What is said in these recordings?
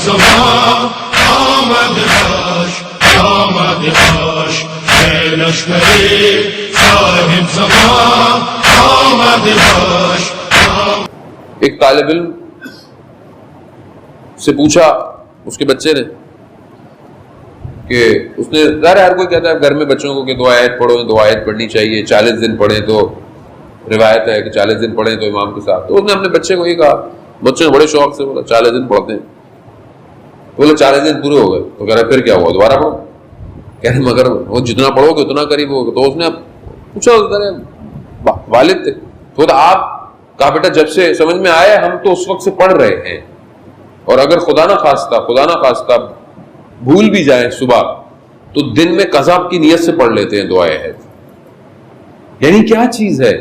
زمان آمد باش، آمد باش، اے لشکر صاحب زمان آمد باش. ایک طالب علم سے پوچھا اس کے بچے نے کہ اس نے ظاہر ہر کوئی کہتا ہے گھر میں بچوں کو کہ 2 آیت پڑھو، 2 آیت پڑھنی چاہیے، 40 دن پڑھیں تو روایت ہے کہ 40 دن پڑھیں تو امام کے ساتھ. تو اس نے اپنے بچے کو یہ کہا، بچے نے بڑے شوق سے بولا 40 دن پڑھتے ہیں. بولے 40 دن پورے ہو گئے. تو کہہ رہا پھر کیا ہوا، دوبارہ پڑھو. کہہ رہے مگر وہ جتنا پڑھو گے اتنا قریب ہوگا. تو اس نے پوچھا، والد تھے تو آپ کہا بیٹا جب سے سمجھ میں آیا ہم تو اس وقت سے پڑھ رہے ہیں، اور اگر خدا نہ خواستہ بھول بھی جائیں صبح تو دن میں قضا کی نیت سے پڑھ لیتے ہیں 2 آیت. یعنی کیا چیز ہے،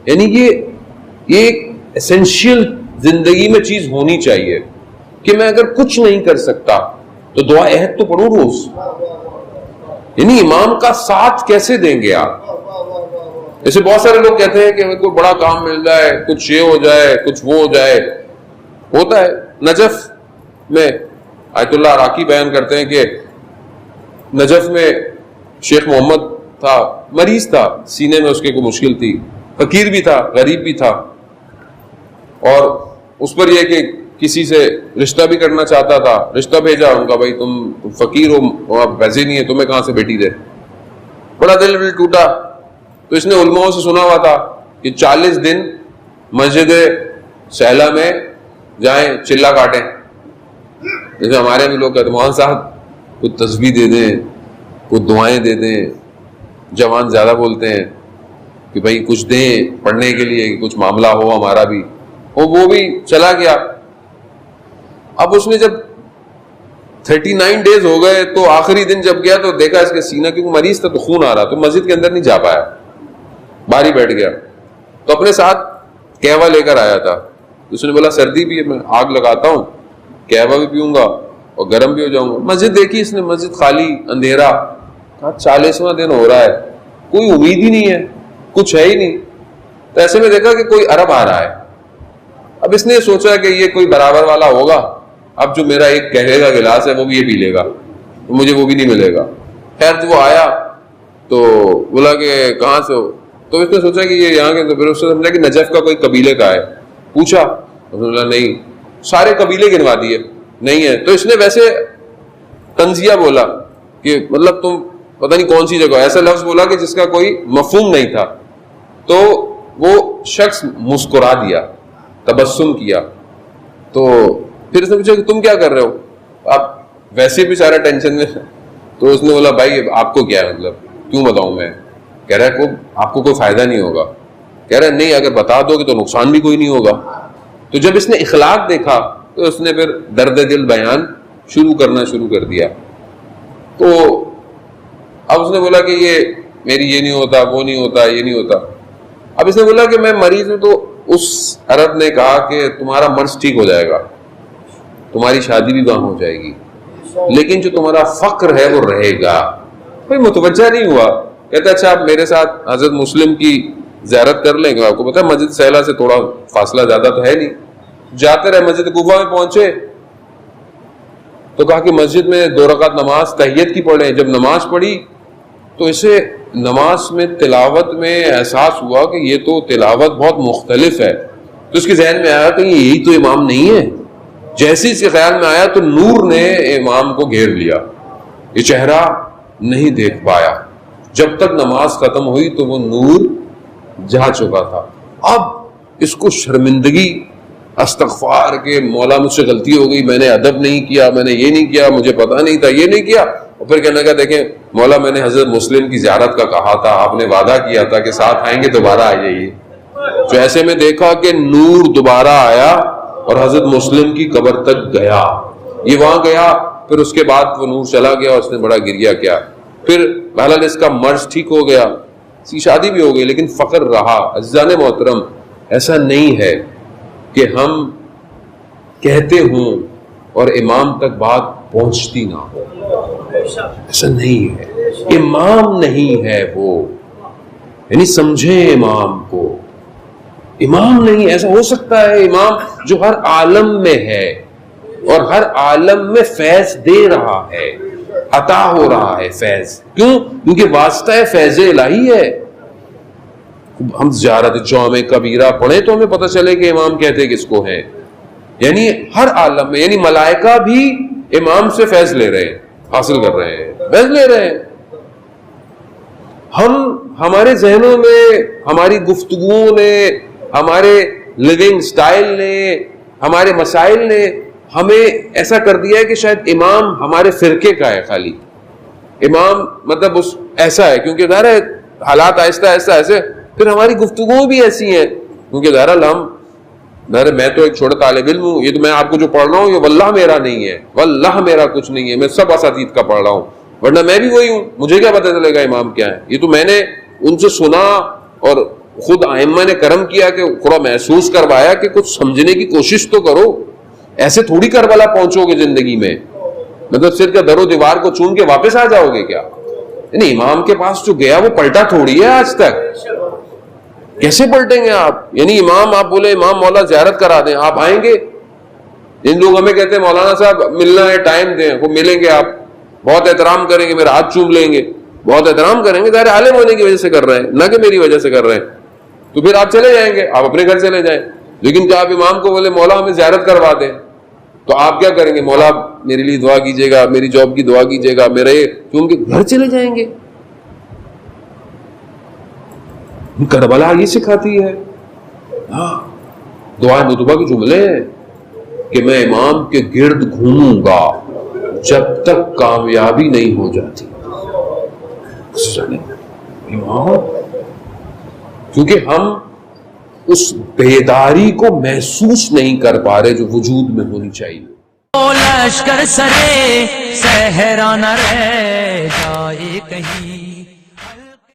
یعنی یہ ایک ایسنشیل زندگی میں چیز ہونی چاہیے کہ میں اگر کچھ نہیں کر سکتا تو 2 آیت تو پڑھوں روز. یعنی امام کا ساتھ کیسے دیں گے آپ؟ جیسے بہت سارے لوگ کہتے ہیں کہ کوئی بڑا کام مل جائے، کچھ یہ ہو جائے، کچھ وہ ہو جائے. ہوتا ہے. نجف میں آیت اللہ عراقی بیان کرتے ہیں کہ نجف میں شیخ محمد تھا، مریض تھا، سینے میں اس کے کوئی مشکل تھی، فقیر بھی تھا، غریب بھی تھا، اور اس پر یہ کہ کسی سے رشتہ بھی کرنا چاہتا تھا. رشتہ بھیجا، ان کا بھائی تم فقیر ہو، آپ پیسے نہیں ہے، تمہیں کہاں سے بیٹی دے. بڑا دل ٹوٹا. تو اس نے علماء سے سنا ہوا تھا کہ 40 دن مسجد سہلا میں جائیں چلا کاٹیں. جیسے ہمارے بھی لوگ کہتے ہیں مولانا صاحب کچھ تسبیح دے دیں، کچھ دعائیں دے دیں. جوان زیادہ بولتے ہیں کہ بھائی کچھ دیں پڑھنے کے لیے کہ کچھ معاملہ ہو ہمارا بھی. وہ بھی چلا گیا. اب اس نے جب 39 ڈیز ہو گئے تو آخری دن جب گیا تو دیکھا اس کے سینہ، کیونکہ مریض تھا تو خون آ رہا، تو مسجد کے اندر نہیں جا پایا، باہر ہی بیٹھ گیا. تو اپنے ساتھ قہوہ لے کر آیا تھا. اس نے بولا سردی بھی ہے، میں آگ لگاتا ہوں، قہوہ بھی پیوں گا اور گرم بھی ہو جاؤں گا. مسجد دیکھی اس نے، مسجد خالی، اندھیرا. 40واں دن ہو رہا ہے، کوئی امید ہی نہیں ہے، کچھ ہے ہی نہیں. تو ایسے میں دیکھا کہ کوئی عرب آ رہا ہے. اب اس نے سوچا کہ یہ کوئی برابر والا ہوگا، اب جو میرا ایک قہوے کا گلاس ہے وہ بھی یہ پی لے گا، مجھے وہ بھی نہیں ملے گا. خیر وہ آیا تو بولا کہ کہاں سے ہو؟ تو اس نے سوچا کہ یہ یہاں کے، تو پھر اس نے سمجھا کہ نجف کا کوئی قبیلے کا ہے. پوچھا، اس نے بولا نہیں. سارے قبیلے گنوا دیے، نہیں ہے. تو اس نے ویسے طنزیہ بولا کہ مطلب تم پتہ نہیں کون سی جگہ، ایسا لفظ بولا کہ جس کا کوئی مفہوم نہیں تھا. تو وہ شخص مسکرا دیا، تبسم کیا. تو پھر اس نے پوچھا کہ تم کیا کر رہے ہو؟ آپ ویسے بھی سارا ٹینشن میں. تو اس نے بولا بھائی آپ کو کیا ہے، مطلب کیوں بتاؤں میں؟ کہہ رہا ہے آپ کو کوئی فائدہ نہیں ہوگا. کہہ رہا ہے نہیں، اگر بتا دو گے تو نقصان بھی کوئی نہیں ہوگا. تو جب اس نے اخلاق دیکھا تو اس نے پھر درد دل بیان کرنا شروع کر دیا. تو اب اس نے بولا کہ یہ میری یہ نہیں ہوتا، وہ نہیں ہوتا، یہ نہیں ہوتا. اب اس نے بولا کہ میں مریض ہوں. تو اس عرب نے کہا کہ تمہارا مرض ٹھیک ہو جائے گا، تمہاری شادی بھی وہاں ہو جائے گی، لیکن جو تمہارا فقر ہے وہ رہے گا. کوئی متوجہ نہیں ہوا. کہتا اچھا آپ میرے ساتھ حضرت مسلم کی زیارت کر لیں گے. آپ کو پتا ہے مسجد سہلا سے تھوڑا فاصلہ زیادہ تو ہے نہیں. جاتے رہے. مسجد کوفہ میں پہنچے تو کہا کہ مسجد میں 2 رکعت نماز تحیت کی پڑھیں. جب نماز پڑھی تو اسے نماز میں تلاوت میں احساس ہوا کہ یہ تو تلاوت بہت مختلف ہے. تو اس کے ذہن میں آیا کہ یہی تو امام نہیں ہے. جیسے اس کے خیال میں آیا تو نور نے امام کو گھیر لیا. یہ چہرہ نہیں دیکھ پایا. جب تک نماز ختم ہوئی تو وہ نور جا چکا تھا. اب اس کو شرمندگی، استغفار کہ مولا مجھ سے غلطی ہو گئی، میں نے ادب نہیں کیا، میں نے یہ نہیں کیا، مجھے پتا نہیں تھا، یہ نہیں کیا. اور پھر کہنے لگا دیکھیں مولا میں نے حضرت مسلم کی زیارت کا کہا تھا، آپ نے وعدہ کیا تھا کہ ساتھ آئیں گے، دوبارہ آ جائیے. تو ایسے میں دیکھا کہ نور دوبارہ آیا اور حضرت مسلم کی قبر تک گیا. یہ وہاں گیا، پھر اس کے بعد وہ نور چلا گیا. اس نے بڑا گریہ کیا. پھر بہرحال اس کا مرض ٹھیک ہو گیا، اس کی شادی بھی ہو گئی، لیکن فقر رہا. عزیزان محترم، ایسا نہیں ہے کہ ہم کہتے ہوں اور امام تک بات پہنچتی نہ ہو. ایسا نہیں ہے. امام نہیں ہے وہ، یعنی سمجھیں امام کو. امام نہیں. ایسا ہو سکتا ہے امام جو ہر عالم میں ہے، اور ہر عالم میں فیض دے رہا ہے، عطا ہو رہا ہے فیض. کیوں؟ کیونکہ واسطہ فیض الہی ہے. ہم زیارت جامع کبیرہ پڑھیں تو ہمیں پتہ چلے کہ امام کہتے کس کو ہیں. یعنی ہر عالم میں، یعنی ملائکہ بھی امام سے فیض لے رہے ہیں، حاصل کر رہے ہیں، فیض لے رہے ہیں. ہمارے ذہنوں میں، ہماری گفتگوؤں نے، ہمارے لیونگ سٹائل نے، ہمارے مسائل نے ہمیں ایسا کر دیا ہے کہ شاید امام ہمارے فرقے کا ہے. خالی امام مطلب ایسا ہے، کیونکہ ظاہر ہے حالات آہستہ آہستہ ایسے، پھر ہماری گفتگویں بھی ایسی ہیں. کیونکہ ظاہر میں تو ایک چھوٹا طالب علم ہوں، یہ تو میں آپ کو جو پڑھ رہا ہوں یہ واللہ میرا نہیں ہے، واللہ میرا کچھ نہیں ہے، میں سب اساتید کا پڑھ رہا ہوں، ورنہ میں بھی وہی ہوں. مجھے کیا پتہ چلے گا امام کیا ہے؟ یہ تو میں نے ان سے سنا اور خود ائمہ نے کرم کیا کہ تھوڑا محسوس کروایا کہ کچھ سمجھنے کی کوشش تو کرو. ایسے تھوڑی کربلا پہنچو گے زندگی میں، مطلب صرف کیا در و دیوار کو چون کے واپس آ جاؤ گے کیا؟ یعنی امام کے پاس جو گیا وہ پلٹا تھوڑی ہے آج تک. کیسے پلٹیں گے آپ؟ یعنی امام، آپ بولے امام مولا زیارت کرا دیں، آپ آئیں گے؟ جن لوگ ہمیں کہتے ہیں مولانا صاحب ملنا ہے ٹائم دیں، وہ ملیں گے، آپ بہت احترام کریں گے، میرا ہاتھ چوم لیں گے، بہت احترام کریں گے، ظاہر عالم ہونے کی وجہ سے کر رہے ہیں، نہ کہ میری وجہ سے کر رہے ہیں. تو پھر آپ چلے جائیں گے، آپ اپنے گھر چلے جائیں. لیکن کیا آپ امام کو بولے مولا ہمیں زیارت کروا دیں، تو آپ کیا کریں گے؟ مولا میرے لیے دعا کیجیے گا، میری جاب کی دعا کیجیے گا، میرے تو ان کے گھر چلے جائیں گے. کربلا یہ سکھاتی ہے. ہاں، دعائے مطلوبہ کے جملے ہیں کہ میں امام کے گرد گھوموں گا جب تک کامیابی نہیں ہو جاتی. امام، کیونکہ ہم اس بیداری کو محسوس نہیں کر پا رہے جو وجود میں ہونی چاہیے. لشکر سرے صحرا نہ رہ جائے کہیں.